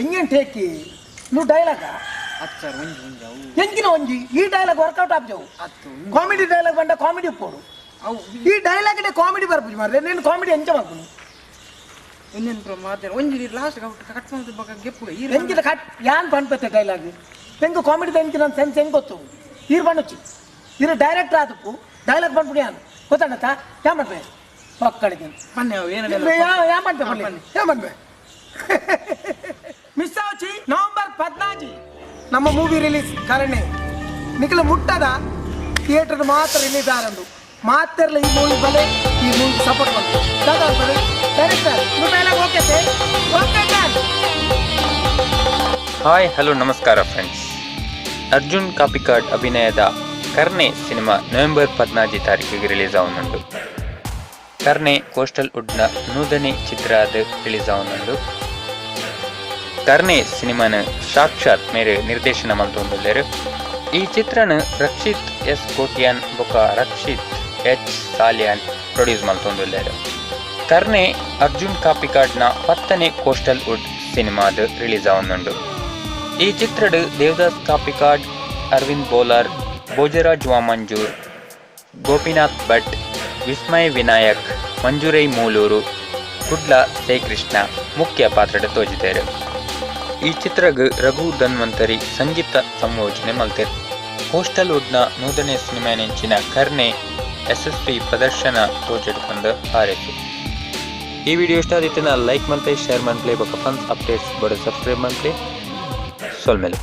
ಎಂಗೇನು ಟೇಕಿ ನೀವು ಡೈಲಾಗ ಎಂಗಿನ ಒಂಜಿ ಈ ಡೈಲಾಗ್ ವರ್ಕೌಟ್ ಆಪ್ಜವು ಕಾಮಿಡಿ ಡೈಲಾಗ್ ಬಂಡ ಕಾಮಿಡಿ ಉಪ್ಪೋಡು ಈ ಡೈಲಾಗ್ ಕಾಮಿಡಿ ಬರ್ಬೋದು ಮಾರ್ರೆ ನೀನು ಕಾಮಿಡಿ ಎಂಚ ಮಾಡ್ಕೊಂಡು ಎಂಗಿನ ಕಟ್ ಯಾನ್ ಪಂಪತ್ತೆ ಡೈಲಾಗ್ ಹೆಂಗೆ ಕಾಮಿಡಿ ಎಂಕಿನ ಸೆನ್ಸ್ ಹೆಂಗೆ ಗೊತ್ತು ಈರು ಬಣ್ಣಚ್ಚಿ ಇರು ಡೈರೆಕ್ಟರ್ ಆದಪ್ಪು ಡೈಲಾಗ್ ಬಂದ್ಬಿಡಿ ಯಾನು ಗೊತ್ತಾಗತ್ತ ಯಾ ಮಾಡ್ಬೇ ಮಕ್ಕಳಿಗೆ ಯಾ ಮಾಡ್ಬೇ ಮಿಸ್ ಆಚಿ ನವೆಂಬರ್ 14 ನಮ್ಮ ಮೂವಿ ರಿಲೀಸ್ ಕಾರಣ ನಿಖಿಲ ಮುಟ್ಟದ ಥಿಯೇಟರ್ ಮಾತ್ರ ರಿಲೀಸ್ ಆರಂಡು ಮಾತ್ರ ಈ ಮೂವಿ ಬಲೆ ಈ ಮೂವಿ ಸಪೋರ್ಟ್ ಮಾಡ್ತಾರೆ ಹಾಯ್ ಹಲೋ ನಮಸ್ಕಾರ ಫ್ರೆಂಡ್ಸ್. ಅರ್ಜುನ್ ಕಾಪಿಕಾಡ್ ಅಭಿನಯದ ಕರ್ನೆ ಸಿನಿಮಾ ನವೆಂಬರ್ 14 ತಾರೀಕಿಗೆ ರಿಲೀಸ್ ಆವನುಂಡು. ಕರ್ನೆ ಕೋಸ್ಟಲ್ ವುಡ್ನ ನೂತನೆ ಚಿತ್ರ ಅದು ರಿಲೀಸ್ ಆವನುಂಡು. ಕರ್ನೆ ಸಿನಿಮಾನ ಸಾಕ್ಷಾತ್ ಮೇರೆ ನಿರ್ದೇಶನ ಮಲ್ತೊಂದುಲ್ಲೆರು. ಈ ಚಿತ್ರನ ರಕ್ಷಿತ್ ಎಸ್ ಕೋಟ್ಯಾನ್ ಬೊಕ ರಕ್ಷಿತ್ ಎಚ್ ಸಾಲಿಯಾನ್ ಪ್ರೊಡ್ಯೂಸ್ ಮಲ್ತೊಂದುಲ್ಲೆರು. ಕರ್ನೆ ಅರ್ಜುನ್ ಕಾಪಿಕಾಡ್ನ 10ನೇ ಕೋಸ್ಟಲ್ ವುಡ್ ಸಿನಿಮಾದ ರಿಲೀಸ್ ಆವನುಂಡು. ಈ ಚಿತ್ರಡ್ ದೇವದಾಸ್ ಕಾಪಿಕಾಡ್, ಅರವಿಂದ್ ಬೋಲಾರ್, ಭೋಜರಾಜ್ ವಾಮಂಜೂರ್, ಗೋಪಿನಾಥ್ ಭಟ್, ವಿಸ್ಮಯ್ ವಿನಾಯಕ್, ಮಂಜುರೈ ಮೂಲೂರು, ಕುಡ್ಲ ಜಯಕೃಷ್ಣ ಮುಖ್ಯ ಪಾತ್ರದ ತೋಜಿದ್ದಾರೆ. ಈ ಚಿತ್ರಗ್ ರಘು ಧನ್ವಂತರಿ ಸಂಗೀತ ಸಂಯೋಜನೆ ಮಲ್ತೇರು. ಕೋಸ್ಟಲ್ ವುಡ್ನ ನೂತನ ಸಿನಿಮಾ ನೆಂಚಿನ ಕರ್ನೆ ಯಶಸ್ವಿ ಪ್ರದರ್ಶನ ತೋಜೆಡ್ಕೊಂಡು ಹಾರೈತು. ಈ ವಿಡಿಯೋ ಇಷ್ಟ ಆದಿತ್ತು ಲೈಕ್ ಮಾಡ್ತೇವೆ, ಶೇರ್ ಮಾಡ್ಲಿ, ಬೊಕ್ಕ ಫನ್ಸ್ ಅಪ್ಡೇಟ್ಸ್ ಬೋರ್ಡ್ ಸಬ್ಸ್ಕ್ರೈಬ್ ಮಾಡ್ಲಿ. ಸೊಲ್ಮೇಲೆ